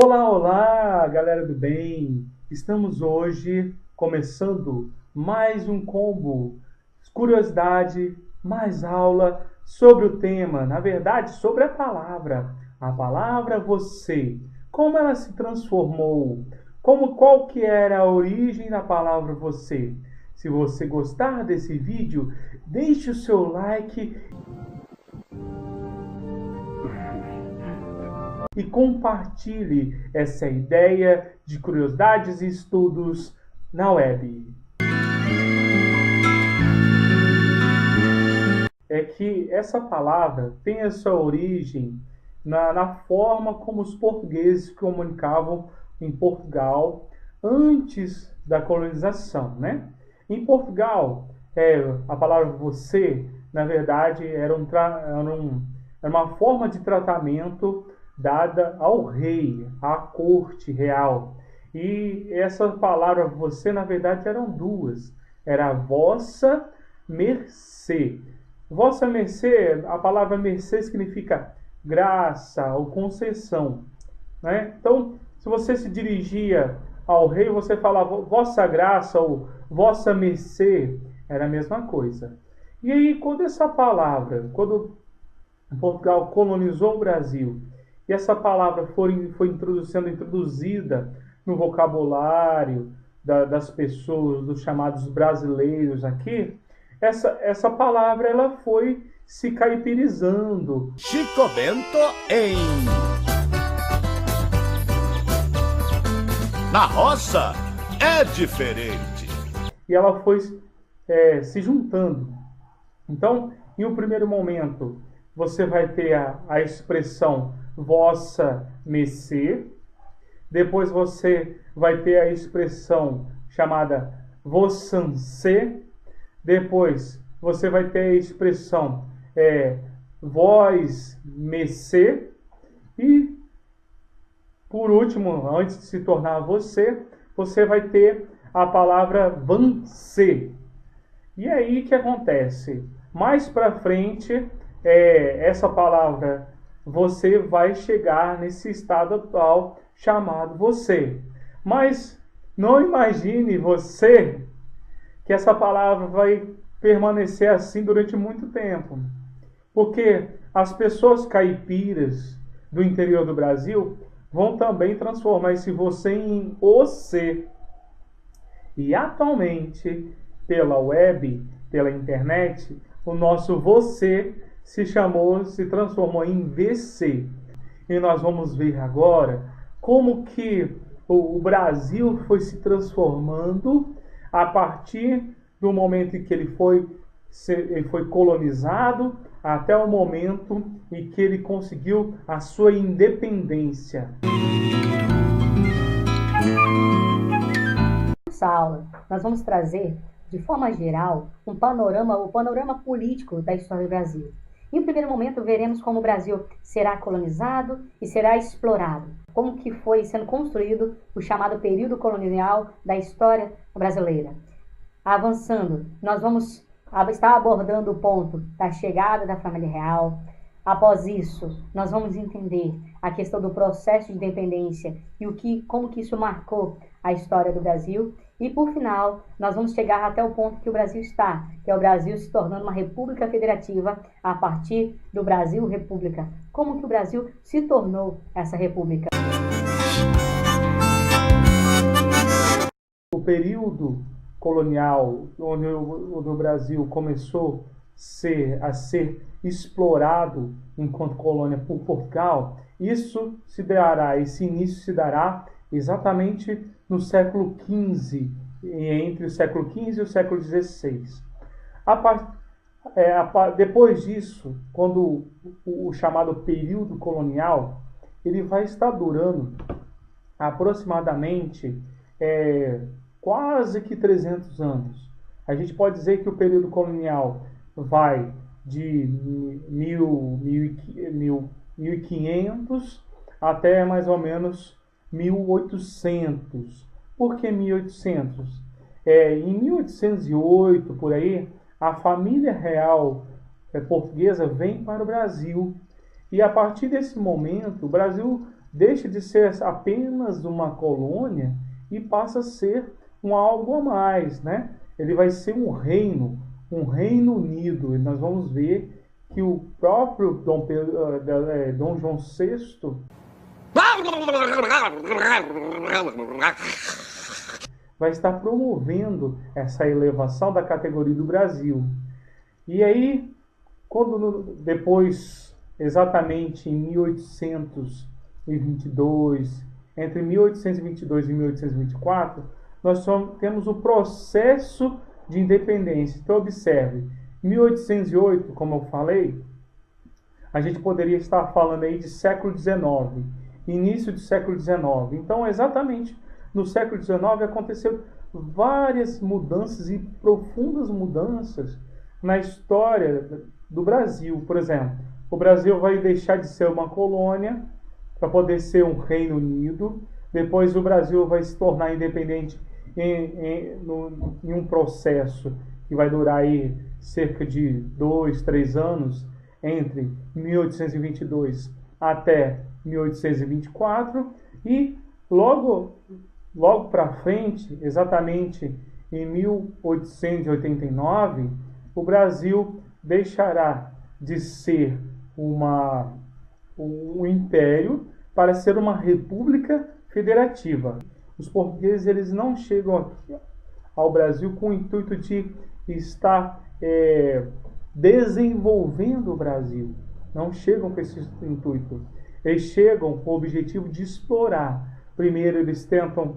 Olá, olá, galera do bem! Estamos hoje começando mais um combo, curiosidade, mais aula sobre o tema, na verdade, sobre a palavra você, como ela se transformou, qual que era a origem da palavra você. Se você gostar desse vídeo, deixe o seu like e compartilhe essa ideia de curiosidades e estudos na web. É que essa palavra tem a sua origem na forma como os portugueses se comunicavam em Portugal antes da colonização, né? Em Portugal, a palavra você, na verdade, era uma forma de tratamento dada ao rei, à corte real. E essa palavra você, na verdade, eram duas. Era a vossa mercê. Vossa mercê, a palavra mercê significa graça ou concessão, né? Então, se você se dirigia ao rei, você falava vossa graça ou vossa mercê, era a mesma coisa. E aí, quando Portugal colonizou o Brasil, e essa palavra foi sendo introduzida no vocabulário das pessoas, dos chamados brasileiros aqui, essa palavra ela foi se caipirizando. Chico Bento em Na roça é diferente. E ela foi se juntando. Então, em um primeiro momento, você vai ter a expressão vossa mercê. Depois você vai ter a expressão chamada vossancê. Depois você vai ter a expressão vós mercê. E por último, antes de se tornar você vai ter a palavra vancê. E aí o que acontece? Mais para frente, essa palavra você vai chegar nesse estado atual chamado você. Mas não imagine você que essa palavra vai permanecer assim durante muito tempo. Porque as pessoas caipiras do interior do Brasil vão também transformar esse você em você. E atualmente, pela web, pela internet, o nosso você se transformou em VC. E nós vamos ver agora como que o Brasil foi se transformando a partir do momento em que ele foi colonizado até o momento em que ele conseguiu a sua independência. Nessa aula, nós vamos trazer, de forma geral, o panorama político da história do Brasil. Em um primeiro momento, veremos como o Brasil será colonizado e será explorado, como que foi sendo construído o chamado período colonial da história brasileira. Avançando, nós vamos estar abordando o ponto da chegada da família real. Após isso, nós vamos entender a questão do processo de independência e como que isso marcou a história do Brasil. E, por final, nós vamos chegar até o ponto que o Brasil está, que é o Brasil se tornando uma república federativa a partir do Brasil República. Como que o Brasil se tornou essa república? O período colonial, onde o Brasil começou a ser explorado enquanto colônia por Portugal, esse início se dará exatamente no século XV, entre o século XV e o século XVI. Depois disso, quando o chamado período colonial, ele vai estar durando aproximadamente quase que 300 anos. A gente pode dizer que o período colonial vai de 1500 até mais ou menos 1800. Por que 1800? Em 1808, por aí, a família real portuguesa vem para o Brasil. E a partir desse momento, o Brasil deixa de ser apenas uma colônia e passa a ser um algo a mais, né? Ele vai ser um Reino Unido. E nós vamos ver que o próprio Dom João VI vai estar promovendo essa elevação da categoria do Brasil. E aí, depois, exatamente em 1822, entre 1822 e 1824, nós temos o processo de independência. Então, observe, 1808, como eu falei, a gente poderia estar falando aí de século XIX, início do século XIX. Então, exatamente no século XIX aconteceram várias mudanças e profundas mudanças na história do Brasil. Por exemplo, o Brasil vai deixar de ser uma colônia para poder ser um Reino Unido. Depois o Brasil vai se tornar independente em um processo que vai durar aí cerca de 2, 3 anos, entre 1822 até 1824, e logo para frente, exatamente em 1889, o Brasil deixará de ser um império para ser uma república federativa. Os portugueses eles não chegam aqui ao Brasil com o intuito de estar desenvolvendo o Brasil. Não chegam com esse intuito. Eles chegam com o objetivo de explorar. Primeiro eles tentam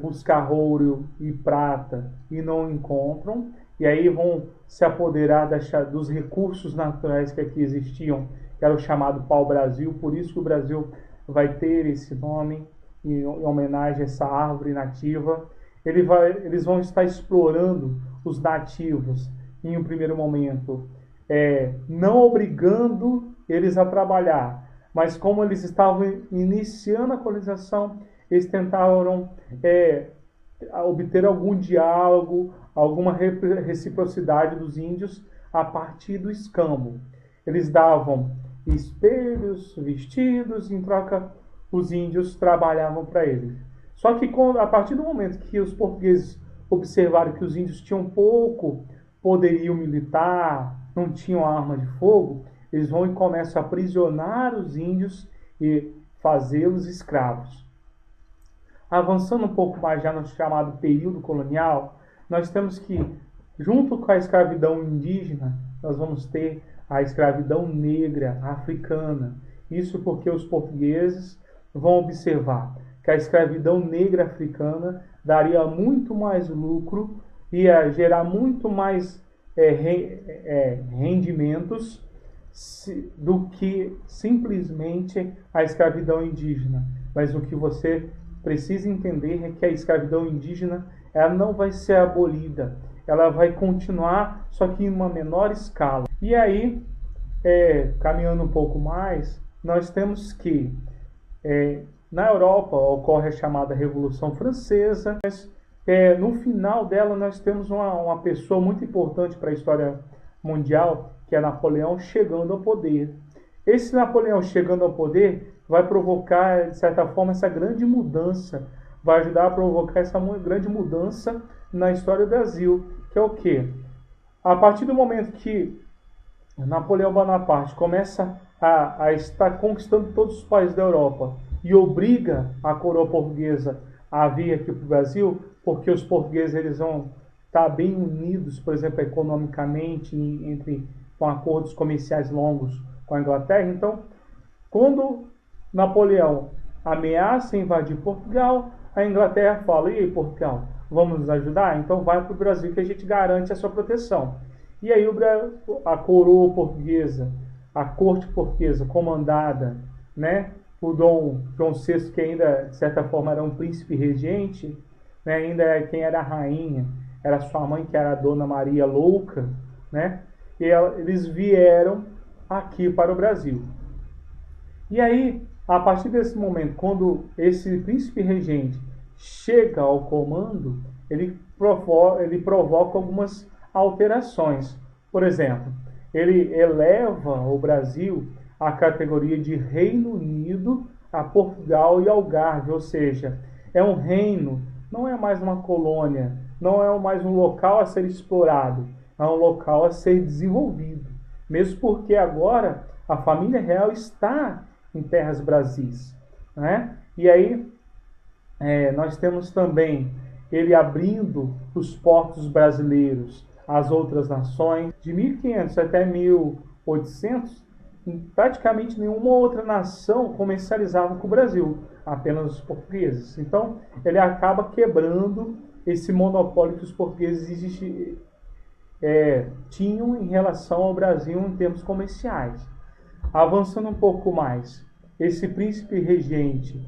buscar ouro e prata e não encontram. E aí vão se apoderar dos recursos naturais que aqui existiam, que era o chamado pau-brasil. Por isso que o Brasil vai ter esse nome, em homenagem a essa árvore nativa. Eles vão estar explorando os nativos em um primeiro momento, não obrigando eles a trabalhar, mas como eles estavam iniciando a colonização, eles tentaram obter algum diálogo, alguma reciprocidade dos índios a partir do escambo. Eles davam espelhos, vestidos, em troca os índios trabalhavam para eles. Só que a partir do momento que os portugueses observaram que os índios tinham pouco poderio militar, não tinham arma de fogo, eles vão e começam a aprisionar os índios e fazê-los escravos. Avançando um pouco mais já no chamado período colonial, nós temos que, junto com a escravidão indígena, nós vamos ter a escravidão negra africana. Isso porque os portugueses vão observar que a escravidão negra africana daria muito mais lucro, ia gerar muito mais rendimentos do que simplesmente a escravidão indígena. Mas o que você precisa entender é que a escravidão indígena ela não vai ser abolida, ela vai continuar, só que em uma menor escala. E aí, caminhando um pouco mais, nós temos que na Europa ocorre a chamada Revolução Francesa, mas no final dela nós temos uma pessoa muito importante para a história mundial, que é Napoleão, chegando ao poder. Esse Napoleão chegando ao poder vai provocar, de certa forma, essa grande mudança, vai ajudar a provocar essa grande mudança na história do Brasil, que é o quê? A partir do momento que Napoleão Bonaparte começa a estar conquistando todos os países da Europa e obriga a coroa portuguesa a vir aqui para o Brasil, porque os portugueses eles vão estar bem unidos, por exemplo, economicamente, com acordos comerciais longos com a Inglaterra. Então, quando Napoleão ameaça invadir Portugal, a Inglaterra fala: e aí, Portugal, vamos nos ajudar? Então vai para o Brasil que a gente garante a sua proteção. E aí a coroa portuguesa, a corte portuguesa comandada, por Dom João VI, que ainda, de certa forma, era um príncipe regente, ainda quem era a rainha era sua mãe, que era a Dona Maria Louca, e eles vieram aqui para o Brasil. E aí, a partir desse momento, quando esse príncipe regente chega ao comando, ele provoca algumas alterações. Por exemplo, ele eleva o Brasil à categoria de Reino Unido a Portugal e Algarve, ou seja, é um reino, não é mais uma colônia, não é mais um local a ser explorado, é um local a ser desenvolvido. Mesmo porque agora a família real está em terras brasis, né? E aí nós temos também ele abrindo os portos brasileiros às outras nações. De 1500 até 1800, praticamente nenhuma outra nação comercializava com o Brasil, apenas os portugueses. Então, ele acaba quebrando esse monopólio que os portugueses tinham em relação ao Brasil em termos comerciais. Avançando um pouco mais, esse príncipe regente,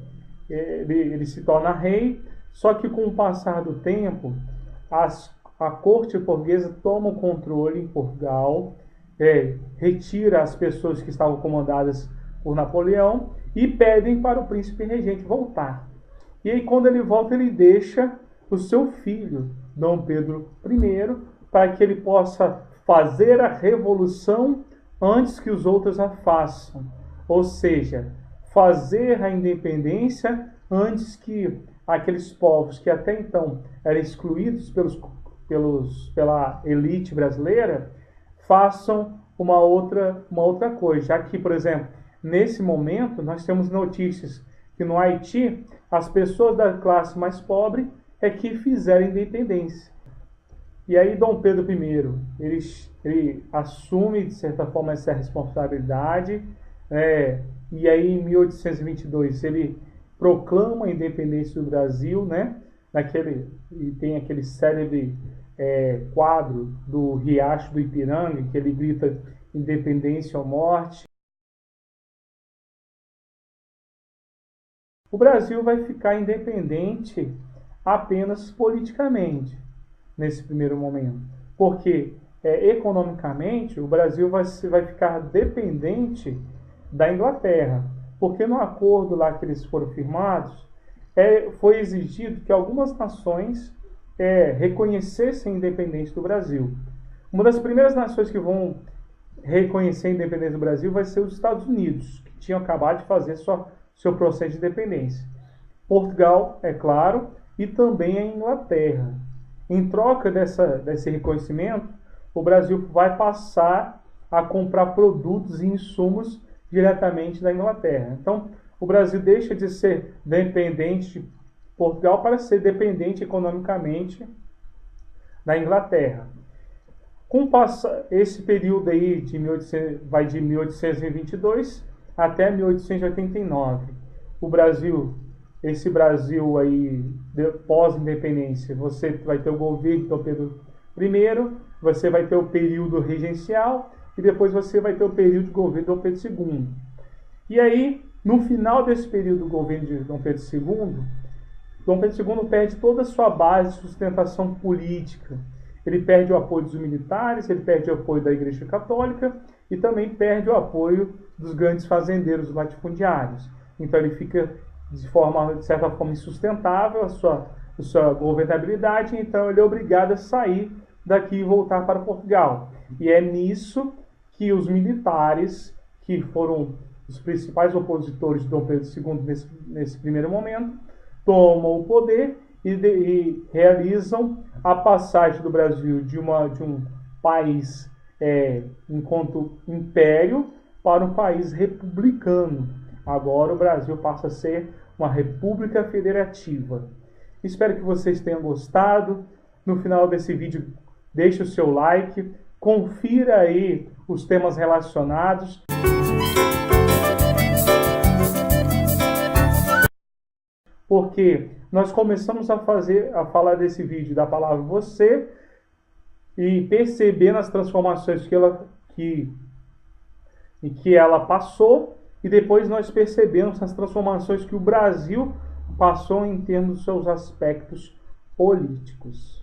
ele se torna rei, só que com o passar do tempo, a corte portuguesa toma o controle em Portugal, retira as pessoas que estavam comandadas por Napoleão e pedem para o príncipe regente voltar. E aí, quando ele volta, ele deixa o seu filho, Dom Pedro I, para que ele possa fazer a revolução antes que os outros a façam. Ou seja, fazer a independência antes que aqueles povos que até então eram excluídos pela elite brasileira façam uma outra coisa. Já que, por exemplo, nesse momento nós temos notícias que no Haiti as pessoas da classe mais pobre é que fizeram independência. E aí Dom Pedro I, ele assume, de certa forma, essa responsabilidade, e aí em 1822 ele proclama a independência do Brasil, né? E tem aquele célebre quadro do Riacho do Ipiranga, que ele grita independência ou morte. O Brasil vai ficar independente apenas politicamente, nesse primeiro momento, porque economicamente o Brasil vai ficar dependente da Inglaterra, porque no acordo lá que eles foram firmados, foi exigido que algumas nações reconhecessem a independência do Brasil. Uma das primeiras nações que vão reconhecer a independência do Brasil vai ser os Estados Unidos, que tinham acabado de fazer seu processo de independência. Portugal, é claro, e também a Inglaterra. Em troca desse reconhecimento, o Brasil vai passar a comprar produtos e insumos diretamente da Inglaterra. Então, o Brasil deixa de ser dependente de Portugal para ser dependente economicamente da Inglaterra. Esse período aí vai de 1822 até 1889. Esse Brasil aí, pós-independência, você vai ter o governo de Dom Pedro I, você vai ter o período regencial e depois você vai ter o período de governo de Dom Pedro II. E aí, no final desse período do governo de Dom Pedro II, Dom Pedro II perde toda a sua base de sustentação política. Ele perde o apoio dos militares, ele perde o apoio da Igreja Católica e também perde o apoio dos grandes fazendeiros latifundiários. Então ele fica de certa forma insustentável a sua governabilidade, então ele é obrigado a sair daqui e voltar para Portugal. E é nisso que os militares, que foram os principais opositores de Dom Pedro II nesse primeiro momento, tomam o poder e realizam a passagem do Brasil de um país enquanto império para um país republicano. Agora o Brasil passa a ser uma república federativa. Espero que vocês tenham gostado. No final desse vídeo, deixe o seu like, confira aí os temas relacionados. Porque nós começamos a falar desse vídeo da palavra você e percebendo as transformações que ela passou, e depois nós percebemos as transformações que o Brasil passou em termos dos seus aspectos políticos.